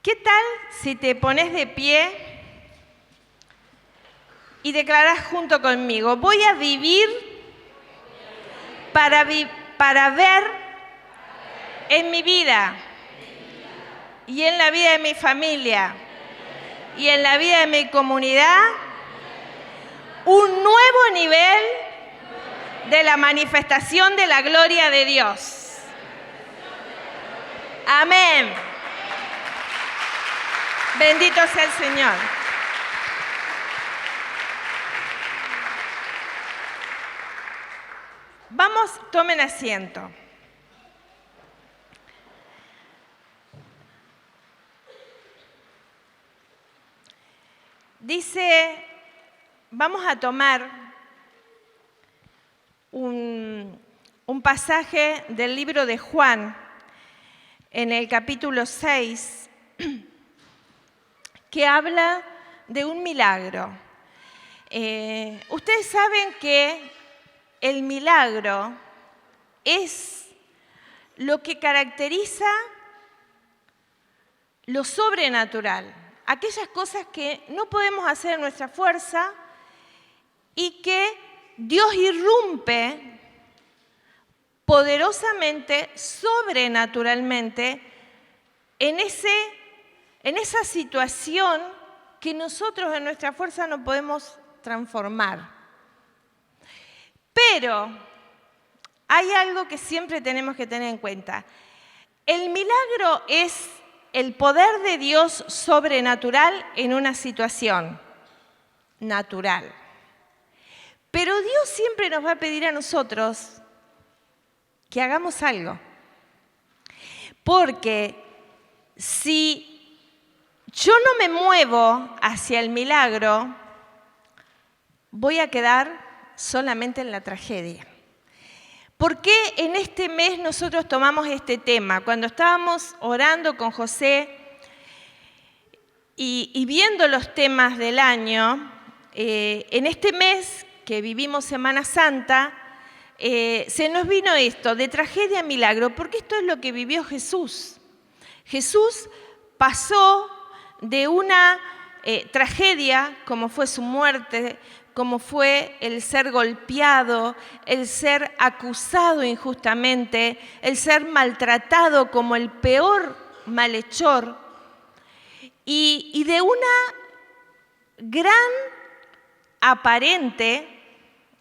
¿Qué tal si te pones de pie y declaras junto conmigo: voy a vivir para ver en mi vida y en la vida de mi familia y en la vida de mi comunidad un nuevo nivel de la manifestación de la gloria de Dios? Amén. Bendito sea el Señor. Vamos, tomen asiento. Dice, vamos a tomar un pasaje del libro de Juan, en el capítulo 6, que habla de un milagro. Ustedes saben que el milagro es lo que caracteriza lo sobrenatural, aquellas cosas que no podemos hacer en nuestra fuerza y que Dios irrumpe poderosamente, sobrenaturalmente, en esa situación que nosotros en nuestra fuerza no podemos transformar. Pero hay algo que siempre tenemos que tener en cuenta. El milagro es el poder de Dios sobrenatural en una situación natural. Pero Dios siempre nos va a pedir a nosotros que hagamos algo. Porque si yo no me muevo hacia el milagro, voy a quedar solamente en la tragedia. ¿Por qué en este mes nosotros tomamos este tema? Cuando estábamos orando con José y viendo los temas del año, en este mes que vivimos Semana Santa, se nos vino esto, de tragedia a milagro, porque esto es lo que vivió Jesús. Jesús pasó de una tragedia, como fue su muerte, como fue el ser golpeado, el ser acusado injustamente, el ser maltratado como el peor malhechor, y de una gran aparente,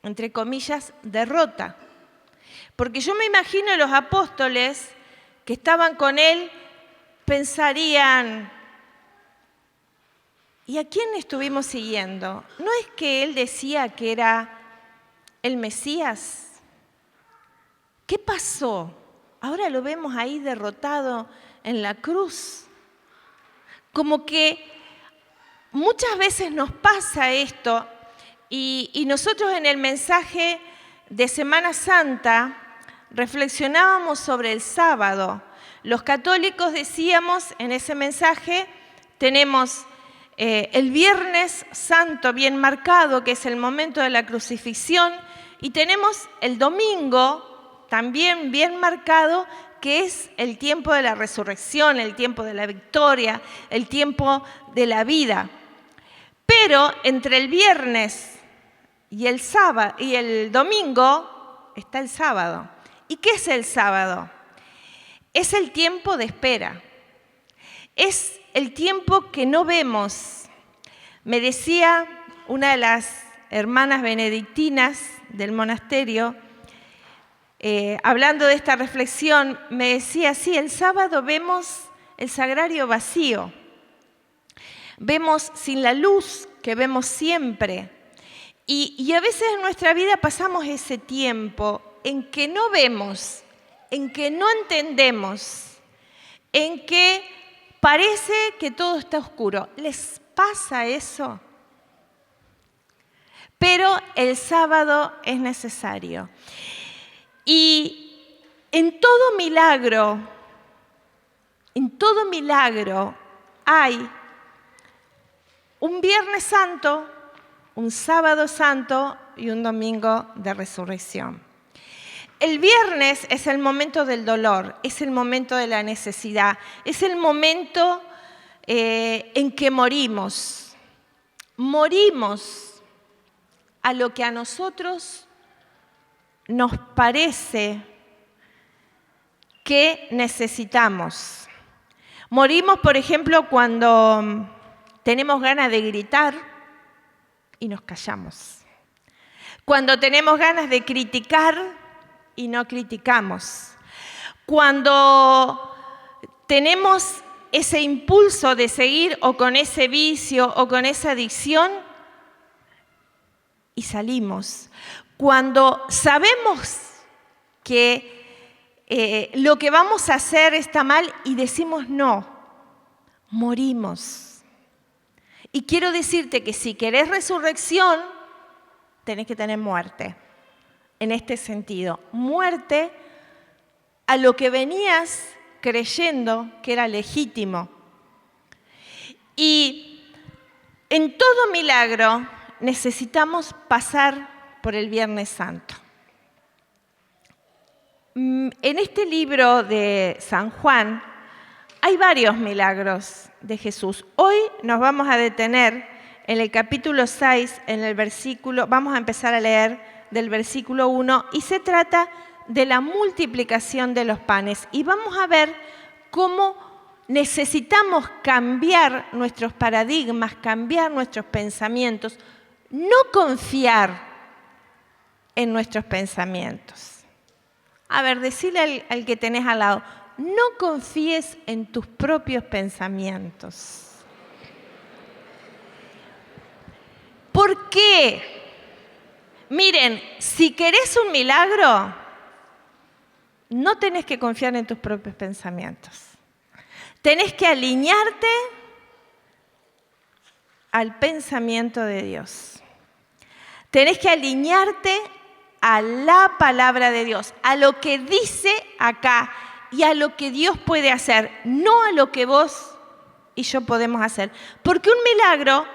entre comillas, derrota. Porque yo me imagino a los apóstoles que estaban con él, pensarían: ¿y a quién estuvimos siguiendo? ¿No es que él decía que era el Mesías? ¿Qué pasó? Ahora lo vemos ahí derrotado en la cruz. Como que muchas veces nos pasa esto y nosotros en el mensaje de Semana Santa reflexionábamos sobre el sábado. Los católicos decíamos en ese mensaje, tenemos el Viernes Santo bien marcado, que es el momento de la crucifixión, y tenemos el domingo también bien marcado, que es el tiempo de la resurrección, el tiempo de la victoria, el tiempo de la vida. Pero entre el viernes y el sábado y el domingo está el sábado. ¿Y qué es el sábado? Es el tiempo de espera. Es el tiempo que no vemos. Me decía una de las hermanas benedictinas del monasterio, hablando de esta reflexión, me decía: sí, el sábado vemos el sagrario vacío, vemos sin la luz que vemos siempre, y a veces en nuestra vida pasamos ese tiempo en que no vemos, en que no entendemos, en que parece que todo está oscuro. ¿Les pasa eso? Pero el sábado es necesario. Y en todo milagro hay un Viernes Santo, un Sábado Santo y un Domingo de Resurrección. El viernes es el momento del dolor, es el momento de la necesidad, es el momento en que morimos. Morimos a lo que a nosotros nos parece que necesitamos. Morimos, por ejemplo, cuando tenemos ganas de gritar y nos callamos. Cuando tenemos ganas de criticar y no criticamos. Cuando tenemos ese impulso de seguir o con ese vicio o con esa adicción y salimos. Cuando sabemos que lo que vamos a hacer está mal y decimos no, morimos. Y quiero decirte que si querés resurrección, tenés que tener muerte. En este sentido, muerte a lo que venías creyendo que era legítimo. Y en todo milagro necesitamos pasar por el Viernes Santo. En este libro de San Juan hay varios milagros de Jesús. Hoy nos vamos a detener en el capítulo 6, en el versículo, vamos a empezar a leer del versículo 1, y se trata de la multiplicación de los panes. Y vamos a ver cómo necesitamos cambiar nuestros paradigmas, cambiar nuestros pensamientos, no confiar en nuestros pensamientos. A ver, decile al que tenés al lado, no confíes en tus propios pensamientos. ¿Por qué? Miren, si querés un milagro, no tenés que confiar en tus propios pensamientos. Tenés que alinearte al pensamiento de Dios. Tenés que alinearte a la palabra de Dios, a lo que dice acá y a lo que Dios puede hacer, no a lo que vos y yo podemos hacer. Porque un milagro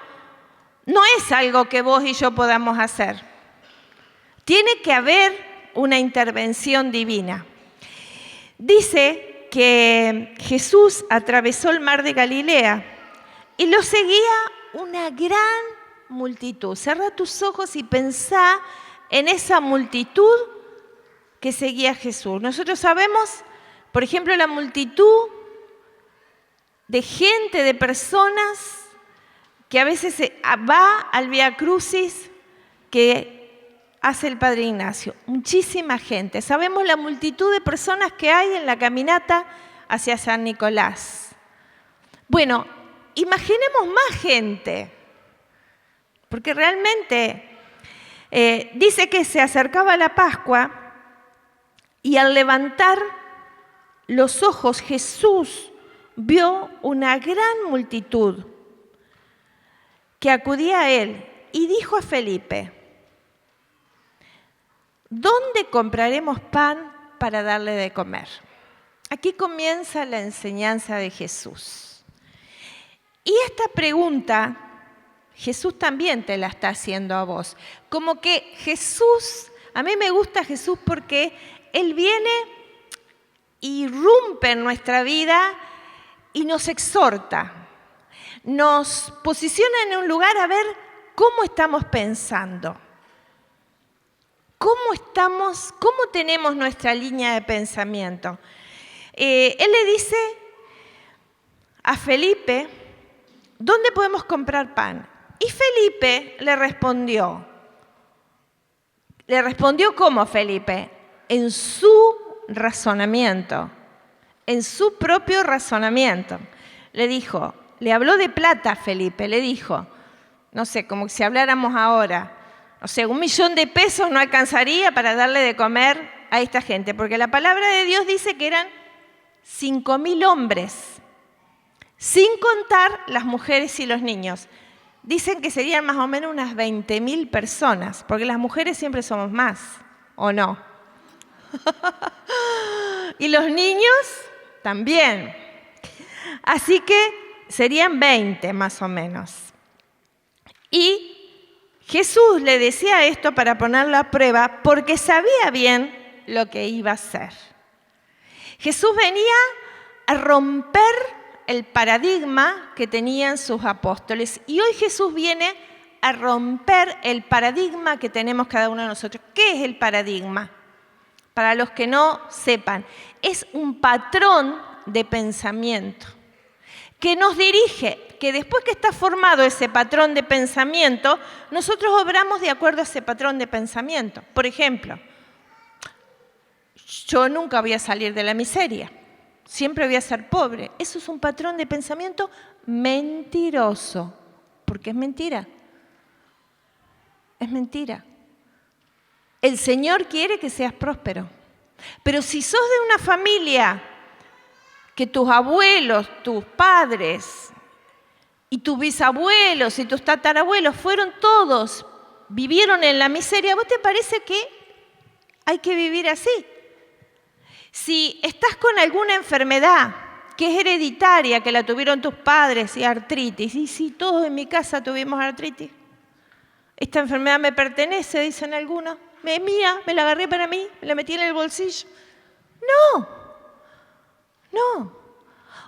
no es algo que vos y yo podamos hacer. Tiene que haber una intervención divina. Dice que Jesús atravesó el mar de Galilea y lo seguía una gran multitud. Cerrá tus ojos y pensá en esa multitud que seguía a Jesús. Nosotros sabemos, por ejemplo, la multitud de gente, de personas que a veces va al Vía Crucis que hace el Padre Ignacio. Muchísima gente. Sabemos la multitud de personas que hay en la caminata hacia San Nicolás. Bueno, imaginemos más gente, porque realmente dice que se acercaba la Pascua y al levantar los ojos Jesús vio una gran multitud que acudía a él y dijo a Felipe, ¿dónde compraremos pan para darle de comer? Aquí comienza la enseñanza de Jesús. Y esta pregunta Jesús también te la está haciendo a vos. Como que Jesús, a mí me gusta Jesús porque Él viene, irrumpe en nuestra vida y nos exhorta. Nos posiciona en un lugar a ver cómo estamos pensando. ¿Cómo tenemos nuestra línea de pensamiento? Él le dice a Felipe, ¿dónde podemos comprar pan? Y Felipe le respondió. ¿Le respondió cómo Felipe? En su razonamiento, en su propio razonamiento. Le dijo, le habló de plata a Felipe, le dijo, no sé, como si habláramos ahora, no sé, 1.000.000 de pesos no alcanzaría para darle de comer a esta gente, porque la palabra de Dios dice que eran 5.000 hombres, sin contar las mujeres y los niños. Dicen que serían más o menos unas 20.000 personas, porque las mujeres siempre somos más, ¿o no? Y los niños también. Así que serían 20 más o menos. Y Jesús le decía esto para ponerlo a prueba porque sabía bien lo que iba a hacer. Jesús venía a romper el paradigma que tenían sus apóstoles. Y hoy Jesús viene a romper el paradigma que tenemos cada uno de nosotros. ¿Qué es el paradigma? Para los que no sepan, es un patrón de pensamiento que nos dirige, que después que está formado ese patrón de pensamiento, nosotros obramos de acuerdo a ese patrón de pensamiento. Por ejemplo, yo nunca voy a salir de la miseria, siempre voy a ser pobre. Eso es un patrón de pensamiento mentiroso, porque es mentira. Es mentira. El Señor quiere que seas próspero. Pero si sos de una familia que tus abuelos, tus padres y tus bisabuelos y tus tatarabuelos fueron todos, vivieron en la miseria, ¿vos te parece que hay que vivir así? Si estás con alguna enfermedad que es hereditaria, que la tuvieron tus padres y artritis, y sí, todos en mi casa tuvimos artritis. Esta enfermedad me pertenece, dicen algunos. Es mía, me la agarré para mí, me la metí en el bolsillo. No.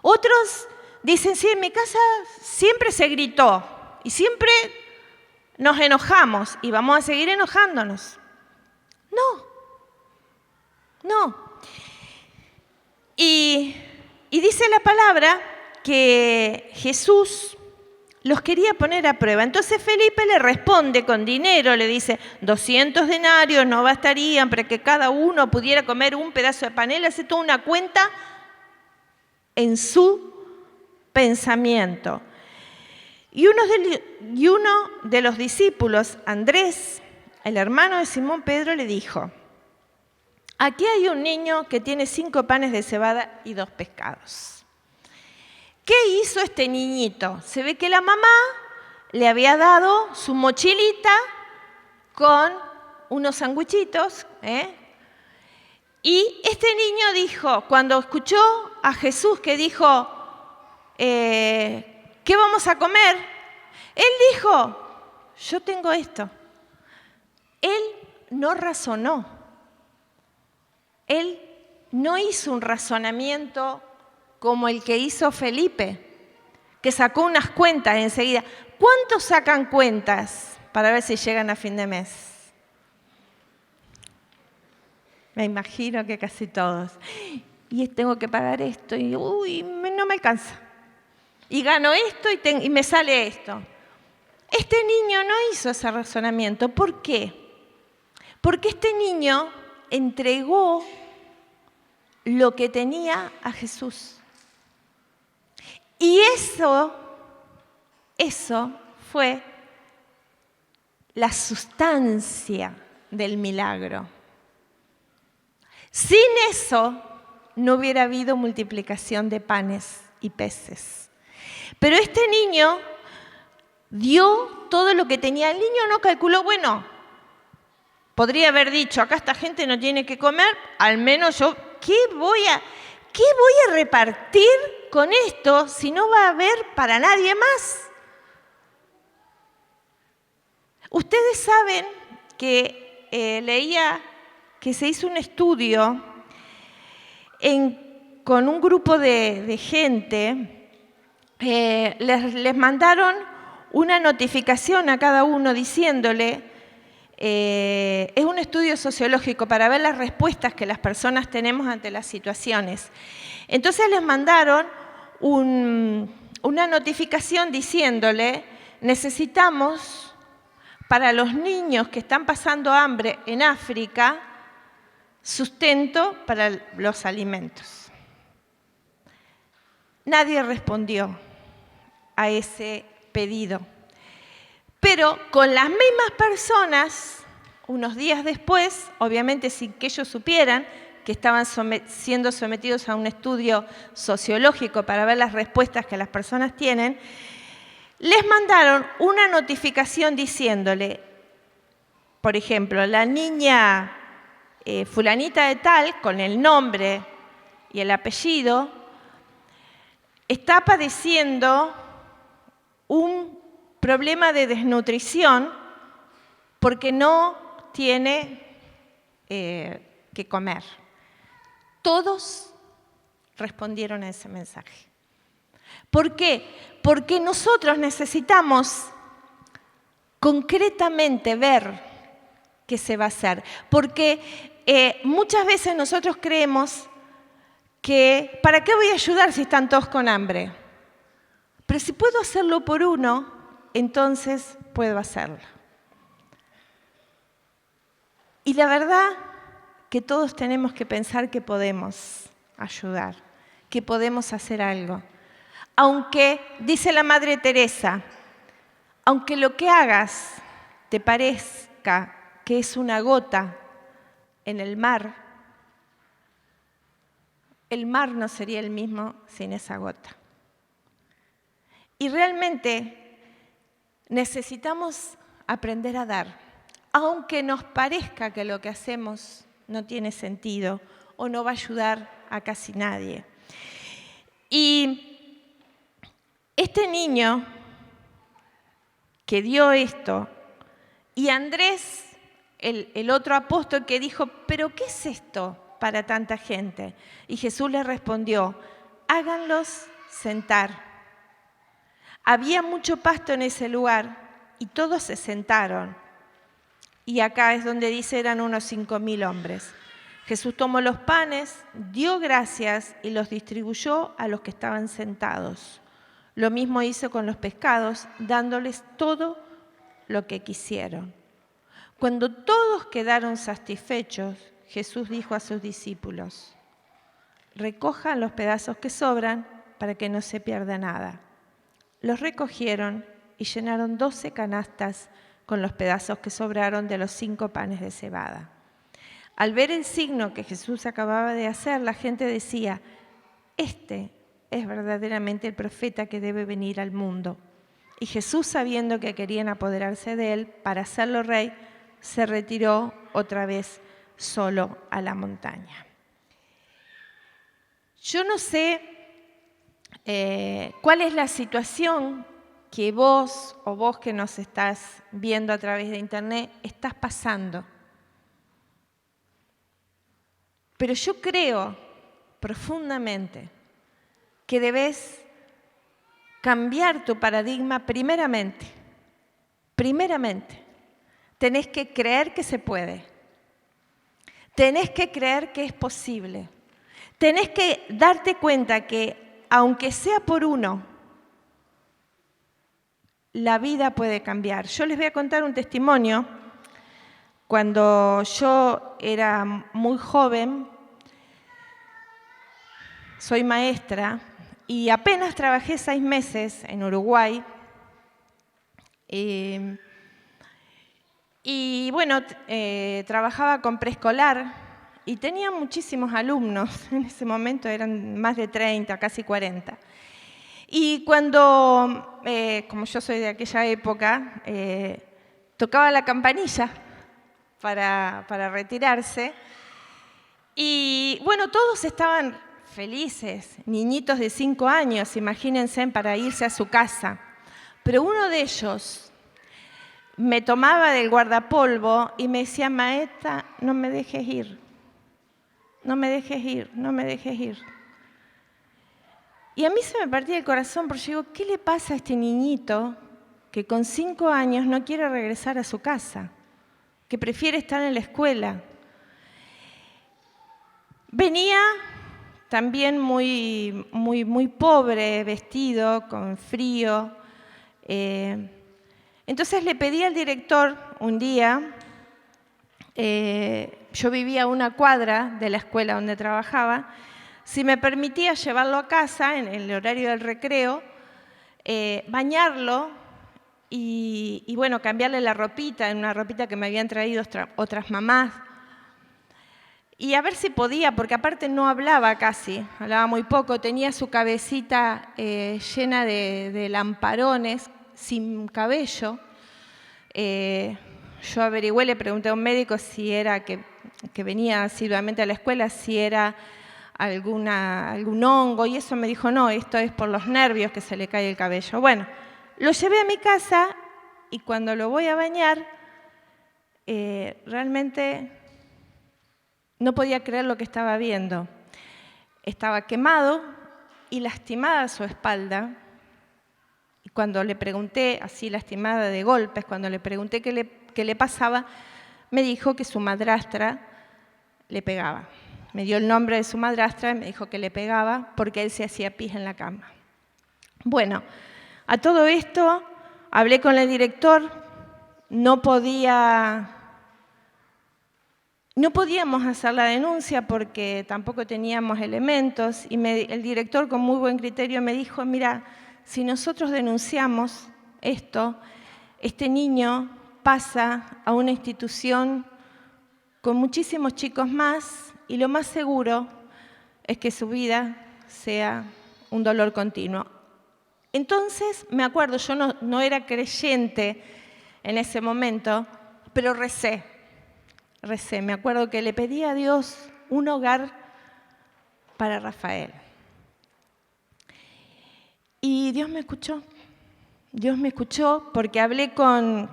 Otros dicen, sí, en mi casa siempre se gritó y siempre nos enojamos y vamos a seguir enojándonos. No. Y dice la palabra que Jesús los quería poner a prueba. Entonces Felipe le responde con dinero, le dice, 200 denarios no bastarían para que cada uno pudiera comer un pedazo de pan. Él hace toda una cuenta en su pensamiento. Y uno de los discípulos, Andrés, el hermano de Simón Pedro, le dijo, aquí hay un niño que tiene 5 panes de cebada y 2 pescados. ¿Qué hizo este niñito? Se ve que la mamá le había dado su mochilita con unos sanguchitos, Y este niño dijo, cuando escuchó a Jesús que dijo, ¿qué vamos a comer? Él dijo, yo tengo esto. Él no razonó. Él no hizo un razonamiento como el que hizo Felipe, que sacó unas cuentas enseguida. ¿Cuántos sacan cuentas para ver si llegan a fin de mes? Me imagino que casi todos. Y tengo que pagar esto, y no me alcanza. Y gano esto y me sale esto. Este niño no hizo ese razonamiento. ¿Por qué? Porque este niño entregó lo que tenía a Jesús. Y eso fue la sustancia del milagro. Sin eso no hubiera habido multiplicación de panes y peces. Pero este niño dio todo lo que tenía. El niño no calculó, bueno, podría haber dicho, acá esta gente no tiene que comer, al menos yo, ¿qué voy a repartir con esto si no va a haber para nadie más? Ustedes saben que leía que se hizo un estudio con un grupo de gente, les mandaron una notificación a cada uno diciéndole, es un estudio sociológico para ver las respuestas que las personas tenemos ante las situaciones. Entonces les mandaron una notificación diciéndole, necesitamos para los niños que están pasando hambre en África, sustento para los alimentos. Nadie respondió a ese pedido. Pero con las mismas personas, unos días después, obviamente sin que ellos supieran que estaban siendo sometidos a un estudio sociológico para ver las respuestas que las personas tienen, les mandaron una notificación diciéndole, por ejemplo, la niña fulanita de tal, con el nombre y el apellido, está padeciendo un problema de desnutrición porque no tiene que comer. Todos respondieron a ese mensaje. ¿Por qué? Porque nosotros necesitamos concretamente ver qué se va a hacer. Porque muchas veces nosotros creemos que ¿para qué voy a ayudar si están todos con hambre? Pero si puedo hacerlo por uno, entonces puedo hacerlo. Y la verdad que todos tenemos que pensar que podemos ayudar, que podemos hacer algo. Aunque, dice la Madre Teresa, aunque lo que hagas te parezca que es una gota en el mar no sería el mismo sin esa gota. Y realmente necesitamos aprender a dar, aunque nos parezca que lo que hacemos no tiene sentido o no va a ayudar a casi nadie. Y este niño que dio esto, y Andrés, el otro apóstol que dijo, ¿pero qué es esto para tanta gente? Y Jesús le respondió, háganlos sentar. Había mucho pasto en ese lugar y todos se sentaron. Y acá es donde dice eran unos 5.000 hombres. Jesús tomó los panes, dio gracias y los distribuyó a los que estaban sentados. Lo mismo hizo con los pescados, dándoles todo lo que quisieron. Cuando todos quedaron satisfechos, Jesús dijo a sus discípulos, recojan los pedazos que sobran para que no se pierda nada. Los recogieron y llenaron 12 canastas con los pedazos que sobraron de los 5 panes de cebada. Al ver el signo que Jesús acababa de hacer, la gente decía, este es verdaderamente el profeta que debe venir al mundo. Y Jesús, sabiendo que querían apoderarse de él para hacerlo rey, se retiró otra vez solo a la montaña. Yo no sé cuál es la situación que vos o vos que nos estás viendo a través de internet estás pasando. Pero yo creo profundamente que debes cambiar tu paradigma primeramente. Tenés que creer que se puede. Tenés que creer que es posible. Tenés que darte cuenta que, aunque sea por uno, la vida puede cambiar. Yo les voy a contar un testimonio. Cuando yo era muy joven, soy maestra y apenas trabajé 6 meses en Uruguay. Y bueno, trabajaba con preescolar y tenía muchísimos alumnos. En ese momento eran más de 30, casi 40. Y cuando, como yo soy de aquella época, tocaba la campanilla para retirarse. Y bueno, todos estaban felices, niñitos de 5 años, imagínense, para irse a su casa. Pero uno de ellos me tomaba del guardapolvo y me decía, maestra, no me dejes ir, no me dejes ir, no me dejes ir. Y a mí se me partía el corazón porque yo digo, ¿qué le pasa a este niñito que con 5 años no quiere regresar a su casa, que prefiere estar en la escuela? Venía también muy pobre, vestido, con frío. Entonces le pedí al director un día, yo vivía a una cuadra de la escuela donde trabajaba, si me permitía llevarlo a casa en el horario del recreo, bañarlo y bueno, cambiarle la ropita, en una ropita que me habían traído otras mamás. Y a ver si podía, porque aparte no hablaba casi, hablaba muy poco, tenía su cabecita llena de lamparones, sin cabello. Yo averigüé, le pregunté a un médico si era que venía asiduamente a la escuela, si era algún hongo, y eso me dijo, no, esto es por los nervios que se le cae el cabello. Bueno, lo llevé a mi casa y cuando lo voy a bañar, realmente no podía creer lo que estaba viendo. Estaba quemado y lastimada su espalda, Cuando le pregunté, así lastimada de golpes, cuando le pregunté qué le pasaba, me dijo que su madrastra le pegaba. Me dio el nombre de su madrastra y me dijo que le pegaba porque él se hacía pis en la cama. Bueno, a todo esto hablé con el director, no podíamos hacer la denuncia porque tampoco teníamos elementos y el director con muy buen criterio me dijo, mira, si nosotros denunciamos esto, este niño pasa a una institución con muchísimos chicos más y lo más seguro es que su vida sea un dolor continuo. Entonces, me acuerdo, yo no era creyente en ese momento, pero recé. Me acuerdo que le pedí a Dios un hogar para Rafael. Y Dios me escuchó. Dios me escuchó porque hablé con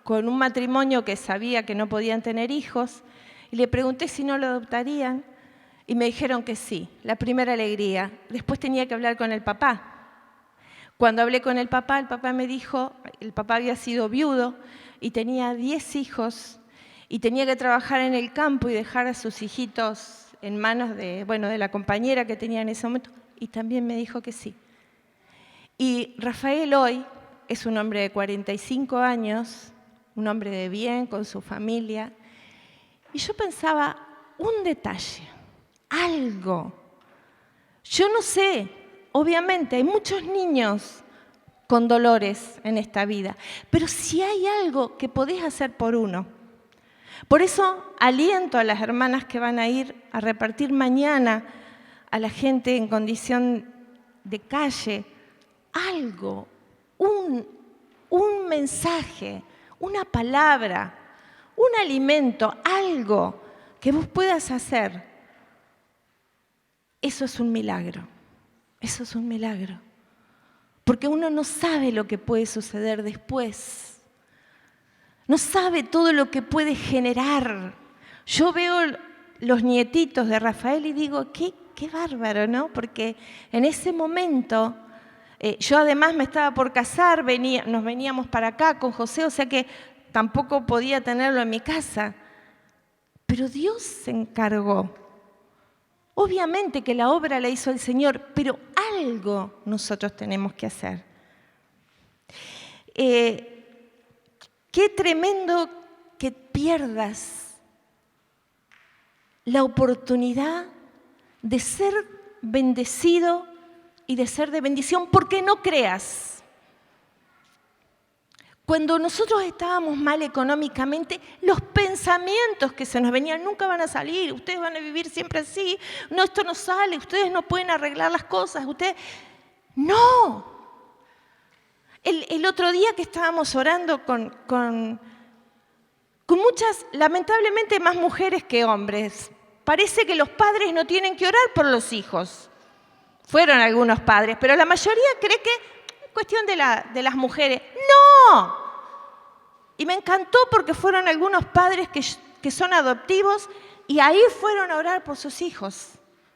un matrimonio que sabía que no podían tener hijos y le pregunté si no lo adoptarían y me dijeron que sí, la primera alegría. Después tenía que hablar con el papá. Cuando hablé con el papá me dijo, el papá había sido viudo y tenía 10 hijos y tenía que trabajar en el campo y dejar a sus hijitos en manos de la compañera que tenía en ese momento y también me dijo que sí. Y Rafael hoy es un hombre de 45 años, un hombre de bien, con su familia. Y yo pensaba, un detalle, algo. Yo no sé, obviamente hay muchos niños con dolores en esta vida, pero si hay algo que podés hacer por uno. Por eso aliento a las hermanas que van a ir a repartir mañana a la gente en condición de calle, algo, un mensaje, una palabra, un alimento, algo que vos puedas hacer. Eso es un milagro, eso es un milagro. Porque uno no sabe lo que puede suceder después. No sabe todo lo que puede generar. Yo veo los nietitos de Rafael y digo, qué bárbaro, ¿no? Porque en ese momento... yo además me estaba por casar, nos veníamos para acá con José, o sea que tampoco podía tenerlo en mi casa. Pero Dios se encargó. Obviamente que la obra la hizo el Señor, pero algo nosotros tenemos que hacer. Qué tremendo que pierdas la oportunidad de ser bendecido y de ser de bendición, porque no creas. Cuando nosotros estábamos mal económicamente, los pensamientos que se nos venían nunca van a salir, ustedes van a vivir siempre así, no, esto no sale, ustedes no pueden arreglar las cosas, ustedes... ¡No! El otro día que estábamos orando con muchas, lamentablemente más mujeres que hombres, parece que los padres no tienen que orar por los hijos. Fueron algunos padres, pero la mayoría cree que es cuestión de las mujeres. ¡No! Y me encantó porque fueron algunos padres que son adoptivos y ahí fueron a orar por sus hijos.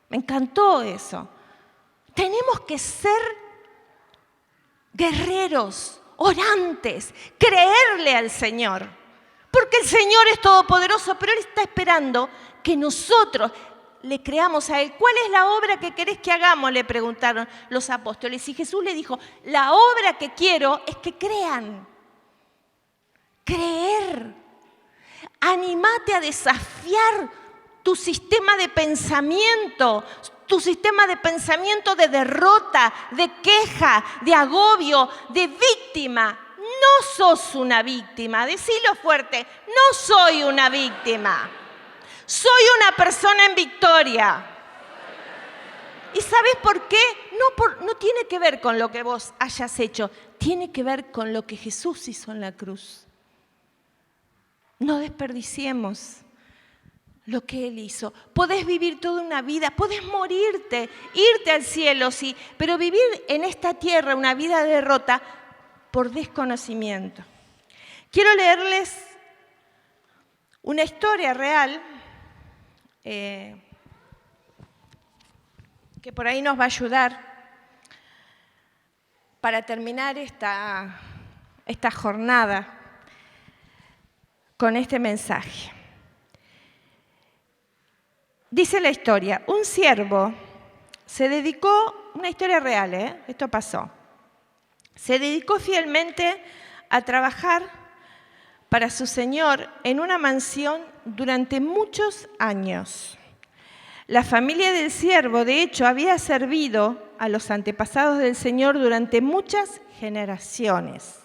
Me encantó eso. Tenemos que ser guerreros, orantes, creerle al Señor. Porque el Señor es todopoderoso, pero Él está esperando que nosotros le creamos a Él. ¿Cuál es la obra que querés que hagamos?, le preguntaron los apóstoles. Y Jesús le dijo, la obra que quiero es que crean. Creer. Anímate a desafiar tu sistema de pensamiento de derrota, de queja, de agobio, de víctima. No sos una víctima, decilo fuerte, no soy una víctima. Soy una persona en victoria. ¿Y sabes por qué? No tiene que ver con lo que vos hayas hecho, tiene que ver con lo que Jesús hizo en la cruz. No desperdiciemos lo que Él hizo. Podés vivir toda una vida, podés morirte, irte al cielo, sí, pero vivir en esta tierra una vida de derrota por desconocimiento. Quiero leerles una historia real que por ahí nos va a ayudar. para terminar esta jornada con este mensaje. Dice la historia, un siervo se dedicó, una historia real, esto pasó, se dedicó fielmente a trabajar para su señor en una mansión durante muchos años. La familia del siervo, de hecho, había servido a los antepasados del Señor durante muchas generaciones.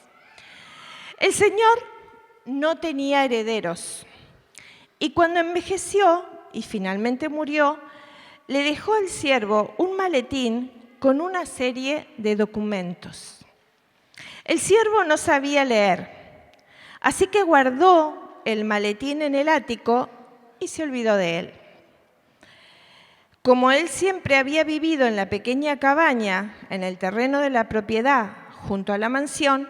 El Señor no tenía herederos y cuando envejeció y finalmente murió, le dejó al siervo un maletín con una serie de documentos. El siervo no sabía leer, así que guardó el maletín en el ático y se olvidó de él. Como él siempre había vivido en la pequeña cabaña, en el terreno de la propiedad, junto a la mansión,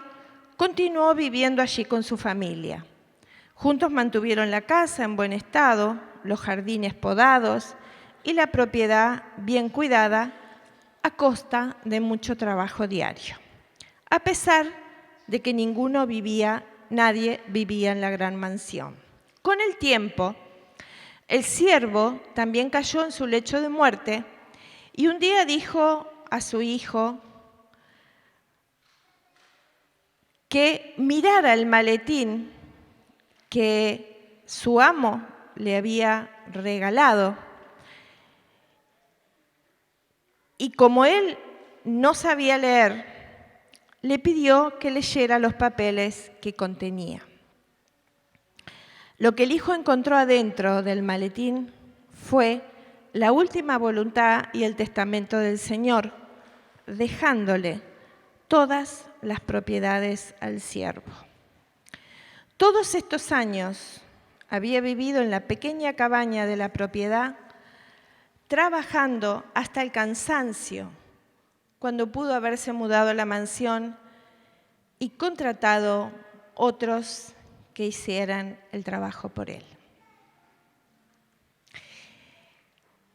continuó viviendo allí con su familia. Juntos mantuvieron la casa en buen estado, los jardines podados y la propiedad bien cuidada a costa de mucho trabajo diario. A pesar de que nadie vivía en la gran mansión. Con el tiempo, el siervo también cayó en su lecho de muerte y un día dijo a su hijo que mirara el maletín que su amo le había regalado. Y como él no sabía leer, le pidió que leyera los papeles que contenía. Lo que el hijo encontró adentro del maletín fue la última voluntad y el testamento del Señor, dejándole todas las propiedades al siervo. Todos estos años había vivido en la pequeña cabaña de la propiedad, trabajando hasta el cansancio, cuando pudo haberse mudado a la mansión y contratado otros que hicieran el trabajo por él.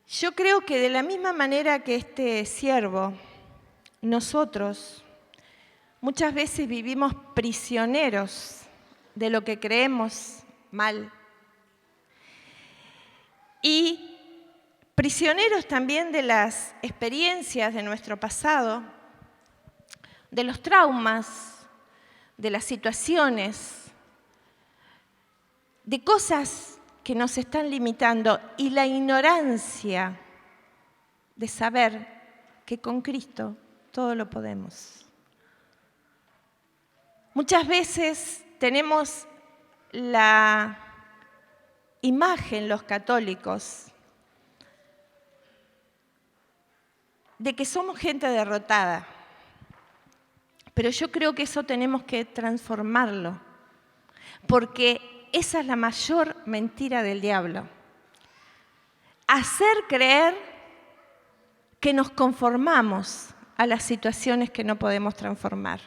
Yo creo que de la misma manera que este siervo, nosotros muchas veces vivimos prisioneros de lo que creemos mal y prisioneros también de las experiencias de nuestro pasado, de los traumas, de las situaciones, de cosas que nos están limitando y la ignorancia de saber que con Cristo todo lo podemos. Muchas veces tenemos la imagen, los católicos, de que somos gente derrotada, pero yo creo que eso tenemos que transformarlo, porque esa es la mayor mentira del diablo. Hacer creer que nos conformamos a las situaciones que no podemos transformar,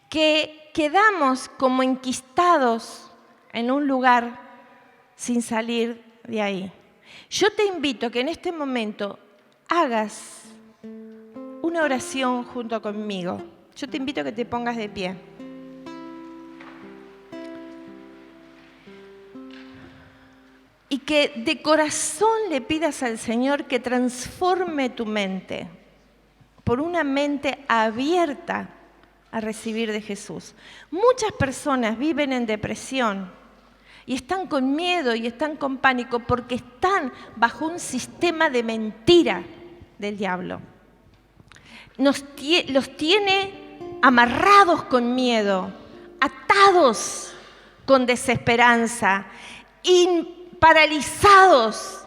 que quedamos como enquistados en un lugar sin salir de ahí. Yo te invito a que en este momento hagas una oración junto conmigo. Yo te invito a que te pongas de pie. Y que de corazón le pidas al Señor que transforme tu mente por una mente abierta a recibir de Jesús. Muchas personas viven en depresión y están con miedo y están con pánico porque están bajo un sistema de mentira del diablo. Los tiene amarrados con miedo, atados con desesperanza, paralizados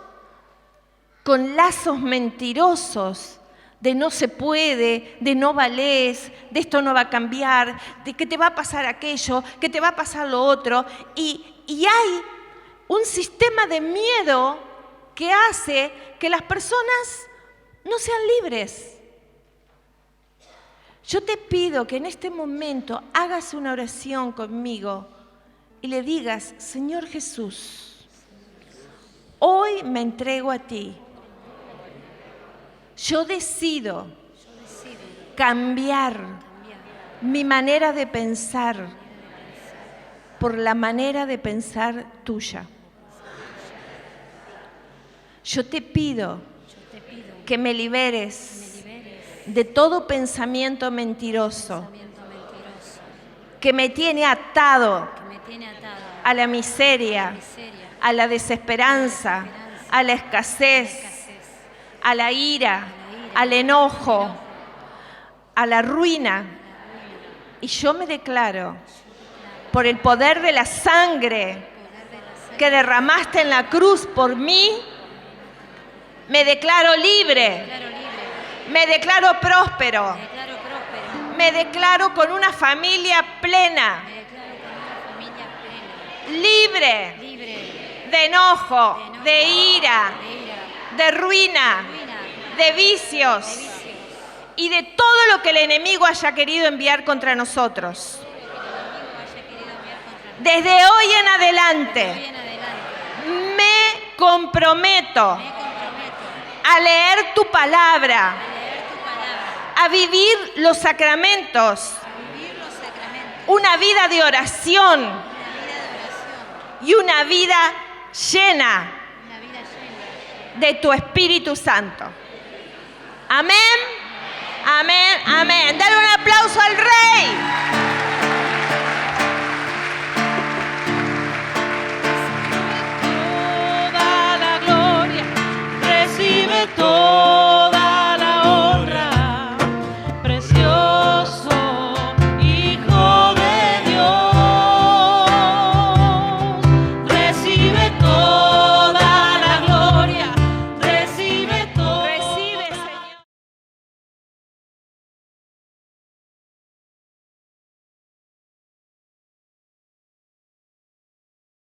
con lazos mentirosos de no se puede, de no valés, de esto no va a cambiar, de que te va a pasar aquello, que te va a pasar lo otro. Y hay un sistema de miedo que hace que las personas no sean libres. Yo te pido que en este momento hagas una oración conmigo y le digas, Señor Jesús, hoy me entrego a ti. Yo decido cambiar mi manera de pensar por la manera de pensar tuya. Yo te pido que me liberes de todo pensamiento mentiroso que me tiene atado a la miseria, a la desesperanza, a la escasez, a la ira, al enojo, a la ruina. Y yo me declaro, por el poder de la sangre que derramaste en la cruz por mí, me declaro libre, me declaro próspero, me declaro con una familia plena, libre de enojo, de ira, de ruina, de vicios y de todo lo que el enemigo haya querido enviar contra nosotros. Desde hoy en adelante me comprometo a leer tu palabra, a vivir los sacramentos, una vida de oración y una vida llena de tu Espíritu Santo. Amén, amén, amén. Dale un aplauso al Rey.